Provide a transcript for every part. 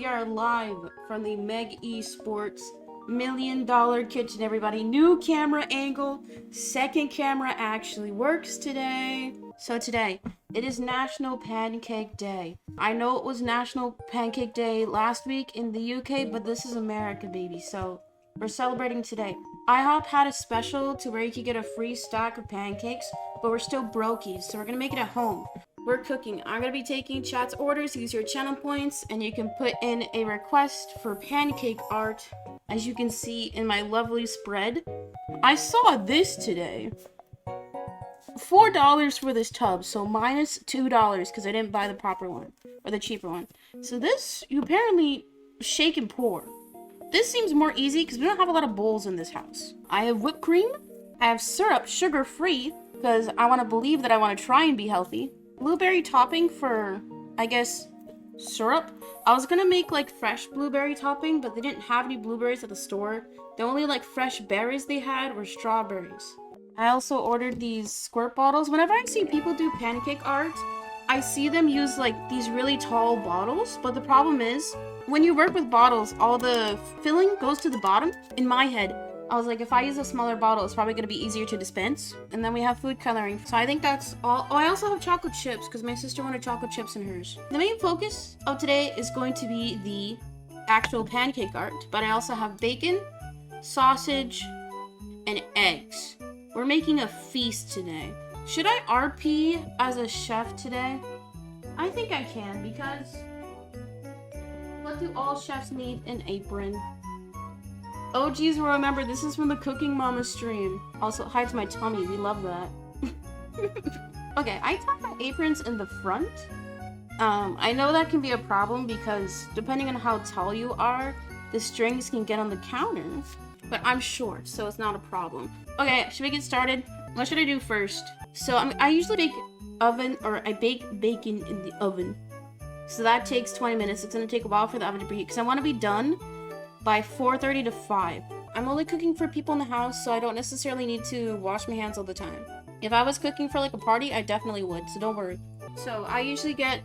We are live from the Meg Esports $1 Million Kitchen, everybody. New camera angle. Second camera actually works today. So today, it is National Pancake Day. I know it was National Pancake Day last week in the UK, but this is America, baby. So we're celebrating today. IHOP had a special to where you could get a free stack of pancakes, but we're still brokies, so we're gonna make it at home. We're cooking. I'm gonna be taking chat's orders. Use your channel points, and you can put in a request for pancake art, as you can see in my lovely spread. I saw this today. $4 for this tub, so minus $2 because I didn't buy the proper one or the cheaper one. So this, you apparently shake and pour. This seems more easy because we don't have a lot of bowls in this house. I have whipped cream. I have syrup, sugar-free, because I want to believe that I want to try and be healthy. Blueberry topping for, I guess, syrup. I was gonna make like fresh blueberry topping, but they didn't have any blueberries at the store. The only like fresh berries they had were strawberries. I also ordered these squirt bottles. Whenever I see people do pancake art, I see them use like these really tall bottles, but the problem is, when you work with bottles, all the filling goes to the bottom. In my head, I was like, if I use a smaller bottle, it's probably going to be easier to dispense. And then we have food coloring. So I think that's all. Oh, I also have chocolate chips because my sister wanted chocolate chips in hers. The main focus of today is going to be the actual pancake art. But I also have bacon, sausage, and eggs. We're making a feast today. Should I RP as a chef today? I think I can, because what do all chefs need? An apron. OGs will remember this is from the Cooking Mama stream. Also, hi to my tummy. We love that. Okay, I tuck my aprons in the front. I know that can be a problem because depending on how tall you are, the strings can get on the counter. But I'm short, so it's not a problem. Okay, should we get started? What should I do first? So I usually bake bacon in the oven. So that takes 20 minutes. It's gonna take a while for the oven to preheat because I want to be done by 4:30 to 5. I'm only cooking for people in the house, so I don't necessarily need to wash my hands all the time. If I was cooking for like a party, I definitely would, so don't worry. So I usually get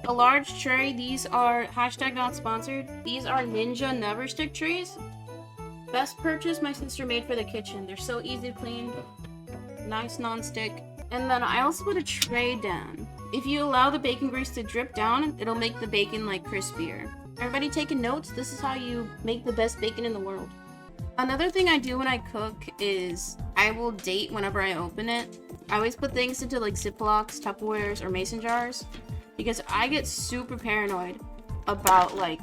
a large tray. These are #not sponsored. These are Ninja Never Stick trays. Best purchase my sister made for the kitchen. They're so easy to clean. Nice non-stick. And then I also put a tray down. If you allow the bacon grease to drip down, it'll make the bacon like crispier. Everybody taking notes? This is how you make the best bacon in the world. Another thing I do when I cook is I will date whenever I open it. I always put things into like Ziplocs, Tupperwares, or mason jars because I get super paranoid about like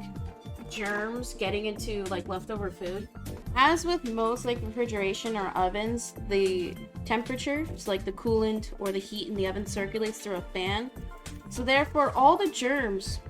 germs getting into like leftover food. As with most like refrigeration or ovens, the temperature, so like the coolant or the heat in the oven circulates through a fan. So therefore all the germs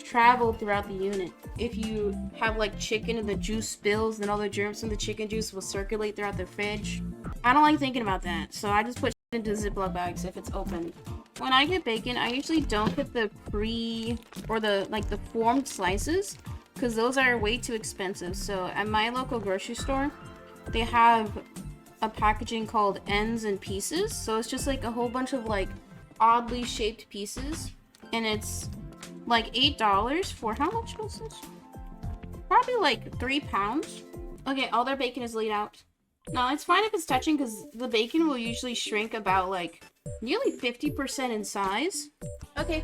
travel throughout the unit. If you have like chicken and the juice spills, then all the germs from the chicken juice will circulate throughout the fridge. I don't like thinking about that, so I just put it into Ziploc bags if it's open. When I get bacon, I usually don't get the the formed slices because those are way too expensive. So at my local grocery store, they have a packaging called ends and pieces. So it's just like a whole bunch of like oddly shaped pieces, and it's like $8 for how much was this? Probably like 3 pounds. Okay, all their bacon is laid out. Now it's fine if it's touching because the bacon will usually shrink about like nearly 50% in size. Okay,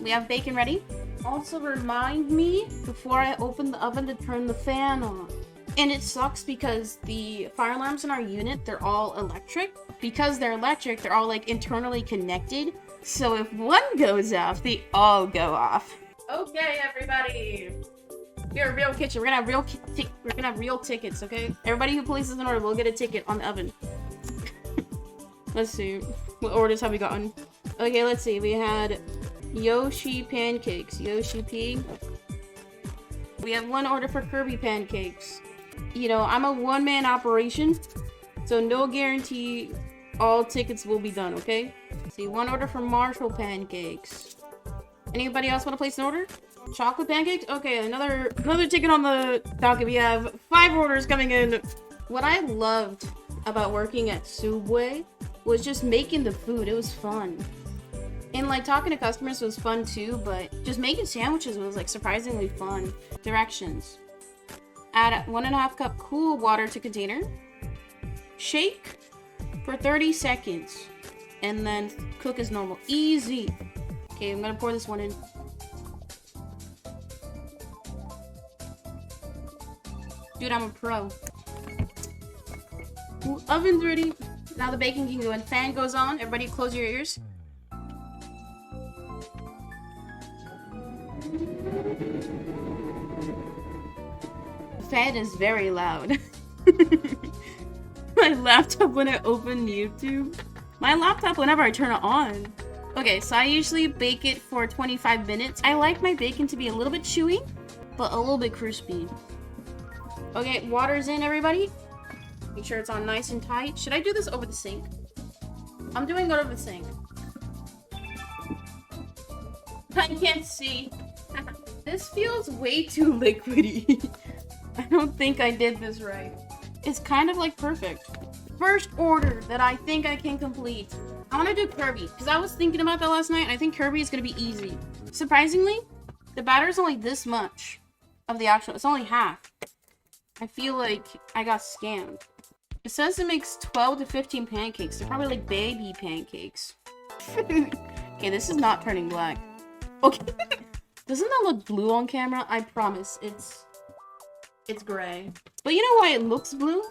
we have bacon ready. Also remind me before I open the oven to turn the fan on. And it sucks because the fire alarms in our unit, they're all electric. Because they're electric, they're all like internally connected. So if one goes off, they all go off. Okay, everybody. We're a real kitchen. We're gonna have real tickets, okay? Everybody who places an order will get a ticket on the oven. Let's see. What orders have we gotten? Okay, let's see. We had Yoshi Pancakes. Yoshi P. We have one order for Kirby Pancakes. You know, I'm a one-man operation, so no guarantee all tickets will be done, okay? See, one order for Marshall Pancakes. Anybody else want to place an order? Chocolate Pancakes? Okay, another ticket on the docket. We have 5 orders coming in. What I loved about working at Subway was just making the food. It was fun. And like talking to customers was fun too, but just making sandwiches was like surprisingly fun. Directions. Add 1.5 cup cool water to container. Shake for 30 seconds. And then cook as normal. Easy. Okay, I'm gonna pour this one in. Dude, I'm a pro. Ooh, oven's ready. Now the bacon can go in. Fan goes on. Everybody close your ears. The fan is very loud. My laptop when I open YouTube. My laptop whenever I turn it on. Okay, so I usually bake it for 25 minutes. I like my bacon to be a little bit chewy, but a little bit crispy. Okay, water's in, everybody. Make sure it's on nice and tight. Should I do this over the sink? I'm doing it over the sink. I can't see. This feels way too liquidy. I don't think I did this right. It's kind of like perfect. First order that I think I can complete. I want to do Kirby, because I was thinking about that last night, and I think Kirby is going to be easy. Surprisingly, the batter is only this much of the actual. It's only half. I feel like I got scammed. It says it makes 12 to 15 pancakes. They're probably like baby pancakes. Okay, this is not turning black. Okay. Doesn't that look blue on camera? I promise. It's gray. But you know why it looks blue?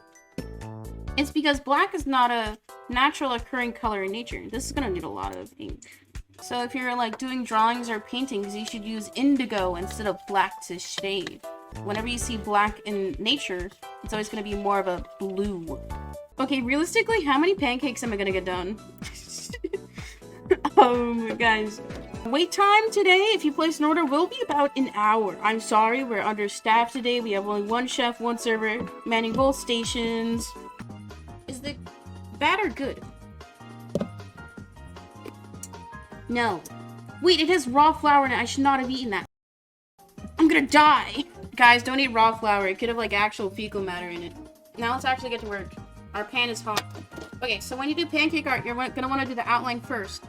It's because black is not a natural occurring color in nature. This is gonna need a lot of ink. So if you're like doing drawings or paintings, you should use indigo instead of black to shade. Whenever you see black in nature, it's always going to be more of a blue. Okay, realistically, how many pancakes am I going to get done? Guys, wait time today, if you place an order, will be about an hour. I'm sorry, we're understaffed today. We have only one chef, one server, manning both stations. Is the batter good? No. Wait, it has raw flour in it. I should not have eaten that. I'm gonna die. Guys, don't eat raw flour. It could have like actual fecal matter in it. Now let's actually get to work. Our pan is hot. Okay, so when you do pancake art, you're gonna want to do the outline first,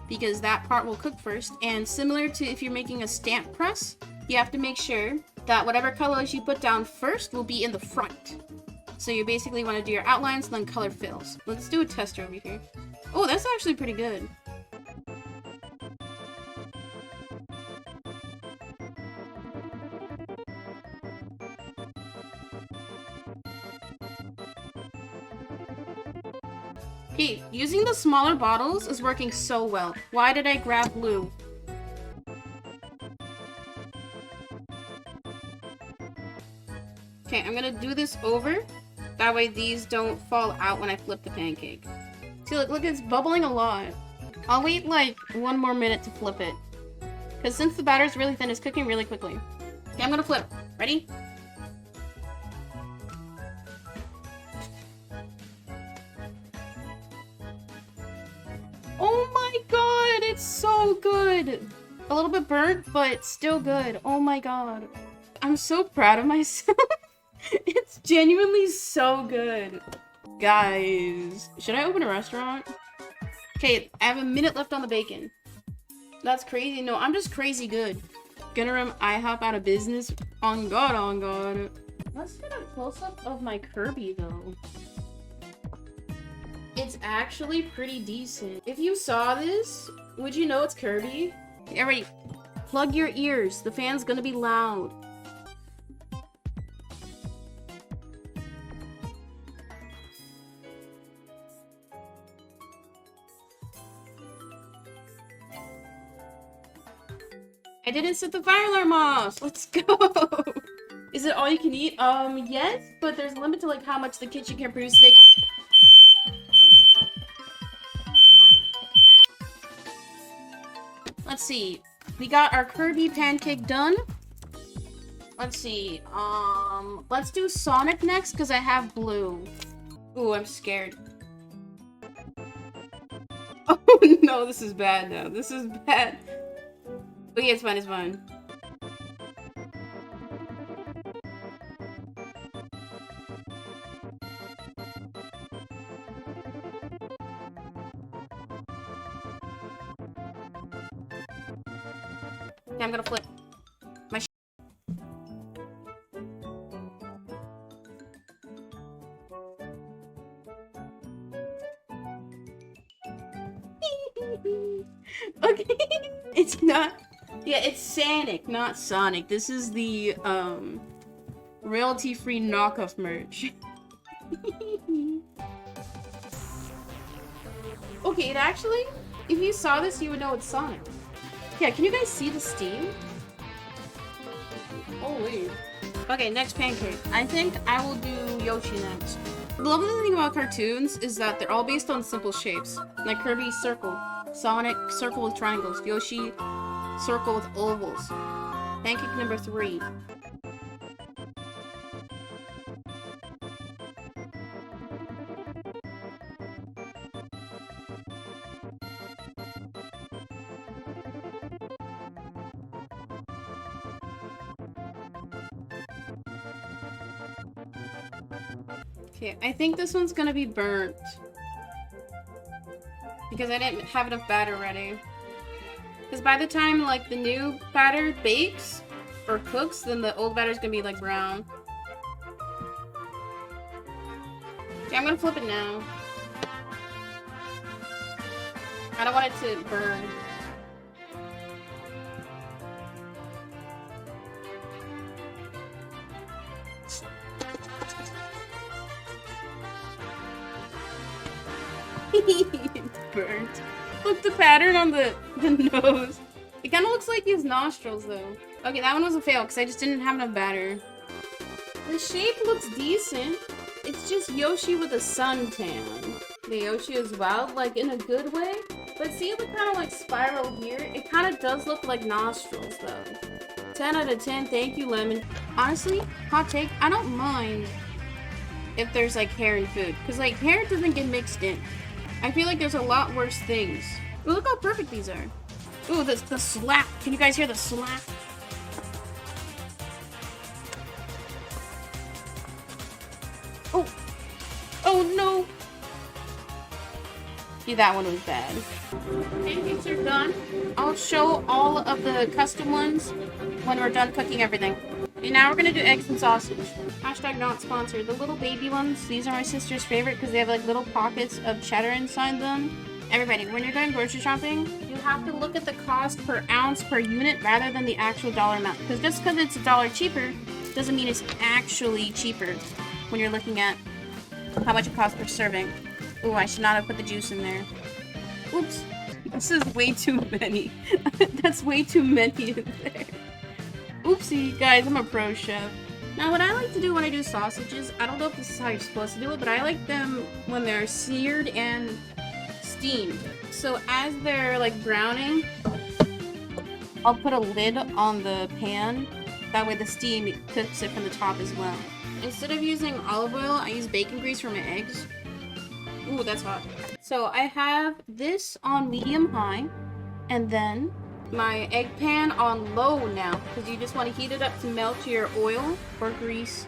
because that part will cook first. And similar to if you're making a stamp press, you have to make sure that whatever colors you put down first will be in the front. So you basically want to do your outlines and then color fills. Let's do a tester over here. Oh, that's actually pretty good. Okay, using the smaller bottles is working so well. Why did I grab blue? Okay, I'm gonna do this over. That way these don't fall out when I flip the pancake. See, look, it's bubbling a lot. I'll wait like 1 more minute to flip it. Because since the batter's really thin, it's cooking really quickly. Okay, I'm gonna flip. Ready? Oh my god, it's so good! A little bit burnt, but still good. Oh my god. I'm so proud of myself. It's genuinely so good. Guys, should I open a restaurant? Okay, I have a minute left on the bacon. That's crazy. No, I'm just crazy good. Gonna run IHOP out of business. On God, on God. Let's get a close-up of my Kirby, though. It's actually pretty decent. If you saw this, would you know it's Kirby? Alright, plug your ears. The fan's gonna be loud. I didn't set the fire alarm off. Let's go. Is it all you can eat? Yes, but there's a limit to like how much the kitchen can produce today. Let's see. We got our Kirby Pancake done. Let's see. Let's do Sonic next because I have blue. Ooh, I'm scared. Oh no, this is bad now. This is bad. But yeah, it's fine, it's fine. Okay, I'm gonna flip. My okay. It's not. Yeah, it's Sonic, not Sonic. This is the royalty-free knockoff merch. Okay, it actually, if you saw this, you would know it's Sonic. Yeah, can you guys see the steam? Holy. Okay, next pancake. I think I will do Yoshi next. The lovely thing about cartoons is that they're all based on simple shapes. Like Kirby, circle. Sonic, circle with triangles. Yoshi, circle with ovals. Pancake number 3. Okay, I think this one's gonna be burnt. Because I didn't have enough batter ready. Because by the time, like, the new batter bakes or cooks, then the old batter's gonna be, like, brown. Okay, I'm gonna flip it now. I don't want it to burn. It's burnt. Look, the pattern on the nose. It kind of looks like his nostrils, though. Okay, that one was a fail, because I just didn't have enough batter. The shape looks decent. It's just Yoshi with a suntan. The Yoshi is wild, like, in a good way. But see the kind of, like, spiral here? It kind of does look like nostrils, though. 10 out of 10, thank you, Lemon. Honestly, hot take, I don't mind if there's, like, hair in food. Because, like, hair doesn't get mixed in. I feel like there's a lot worse things. Ooh, look how perfect these are. Ooh, the slap. Can you guys hear the slap? Oh. Oh, no. See, that one was bad. Pancakes are done. I'll show all of the custom ones when we're done cooking everything. And now we're gonna do eggs and sausage. Hashtag not sponsored. The little baby ones, these are my sister's favorite because they have like little pockets of cheddar inside them. Everybody, when you're going grocery shopping, you have to look at the cost per ounce per unit rather than the actual dollar amount. Because just because it's $1 cheaper doesn't mean it's actually cheaper when you're looking at how much it costs per serving. Ooh, I should not have put the juice in there. Oops. This is way too many. That's way too many in there. Oopsie, guys, I'm a pro chef. Now, what I like to do when I do sausages, I don't know if this is how you're supposed to do it, but I like them when they're seared and steamed. So as they're like browning, I'll put a lid on the pan. That way the steam cooks it from the top as well. Instead of using olive oil, I use bacon grease for my eggs. Ooh, that's hot. So I have this on medium-high, and then my egg pan on low now, because you just want to heat it up to melt your oil or grease.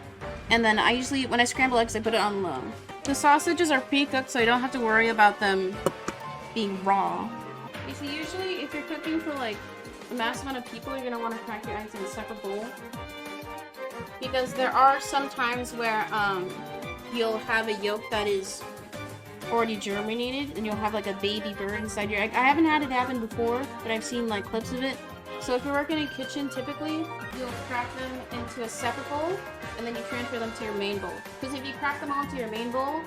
And then I usually, when I scramble eggs, I put it on low. The sausages are pre-cooked, so I don't have to worry about them being raw. You see, usually if you're cooking for like a mass amount of people, you're going to want to crack your eggs in a separate bowl. Because there are some times where you'll have a yolk that is already germinated and you'll have like a baby bird inside your egg. I haven't had it happen before, but I've seen like clips of it. So if you're working in a kitchen, typically you'll crack them into a separate bowl and then you transfer them to your main bowl. Because if you crack them all into your main bowl,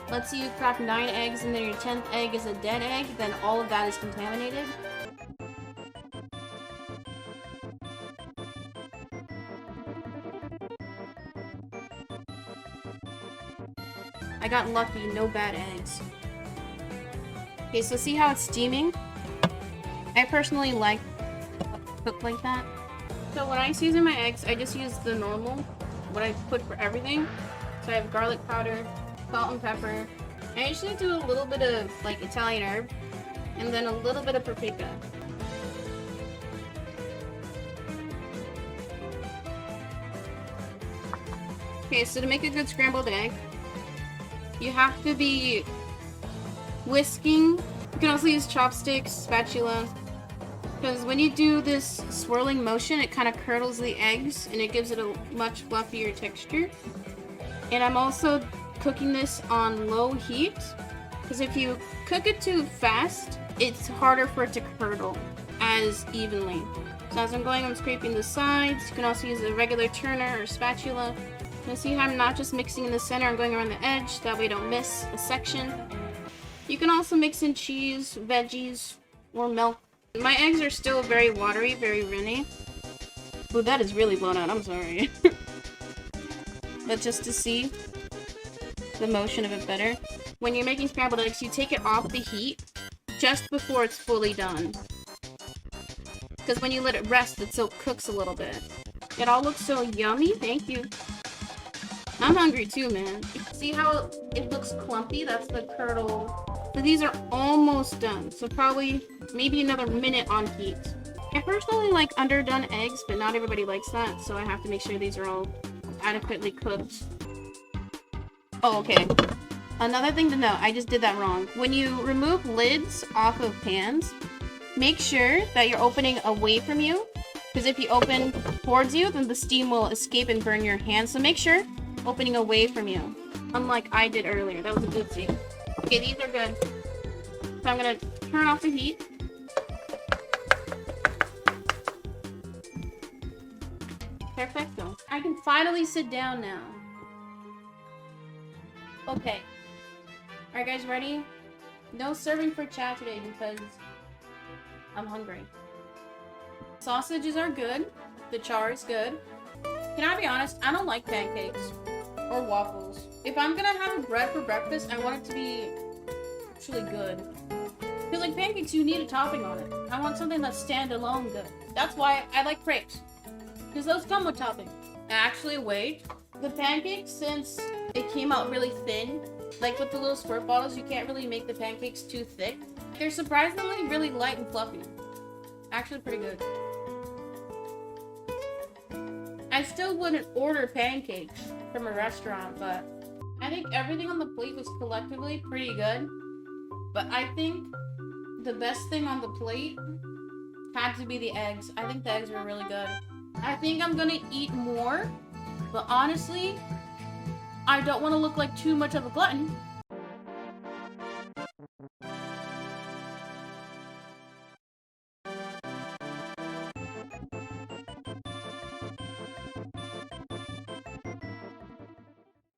let's say you crack 9 eggs and then your 10th egg is a dead egg, then all of that is contaminated. I got lucky, no bad eggs. Okay, so see how it's steaming? I personally like cooked like that. So when I season my eggs, I just use the normal, what I put for everything. So I have garlic powder, salt and pepper. I usually do a little bit of like Italian herb, and then a little bit of paprika. Okay, so to make a good scrambled egg, you have to be whisking. You can also use chopsticks, spatula. Because when you do this swirling motion, it kind of curdles the eggs and it gives it a much fluffier texture. And I'm also cooking this on low heat, because if you cook it too fast, it's harder for it to curdle as evenly. So as I'm going, I'm scraping the sides. You can also use a regular turner or spatula. You see how I'm not just mixing in the center, I'm going around the edge, that way I don't miss a section. You can also mix in cheese, veggies, or milk. My eggs are still very watery, very runny. Ooh, that is really blown out, I'm sorry. But just to see the motion of it better. When you're making scrambled eggs, you take it off the heat just before it's fully done. Because when you let it rest, it still cooks a little bit. It all looks so yummy, thank you. I'm hungry too, man. See how it looks clumpy? That's the curdle. So these are almost done. So probably maybe another minute on heat. I personally like underdone eggs, but not everybody likes that. So I have to make sure these are all adequately cooked. Oh, okay. Another thing to know, I just did that wrong. When you remove lids off of pans, make sure that you're opening away from you. Because if you open towards you, then the steam will escape and burn your hands. So make sure opening away from you. Unlike I did earlier. That was a good thing. Okay, these are good. So I'm gonna turn off the heat. Perfecto. I can finally sit down now. Okay. Are you guys ready? No serving for chat today because I'm hungry. Sausages are good. The char is good. Can I be honest? I don't like pancakes or waffles. If I'm gonna have bread for breakfast, I want it to be actually good. Because like pancakes, you need a topping on it. I want something that's standalone good. That's why I like crepes. Because those come with topping. Actually, wait. The pancakes, since it came out really thin, like with the little squirt bottles, you can't really make the pancakes too thick. They're surprisingly really light and fluffy. Actually pretty good. I still wouldn't order pancakes from a restaurant, but I think everything on the plate was collectively pretty good. But I think the best thing on the plate had to be the eggs. I think the eggs were really good. I think I'm gonna eat more, but honestly, I don't want to look like too much of a glutton.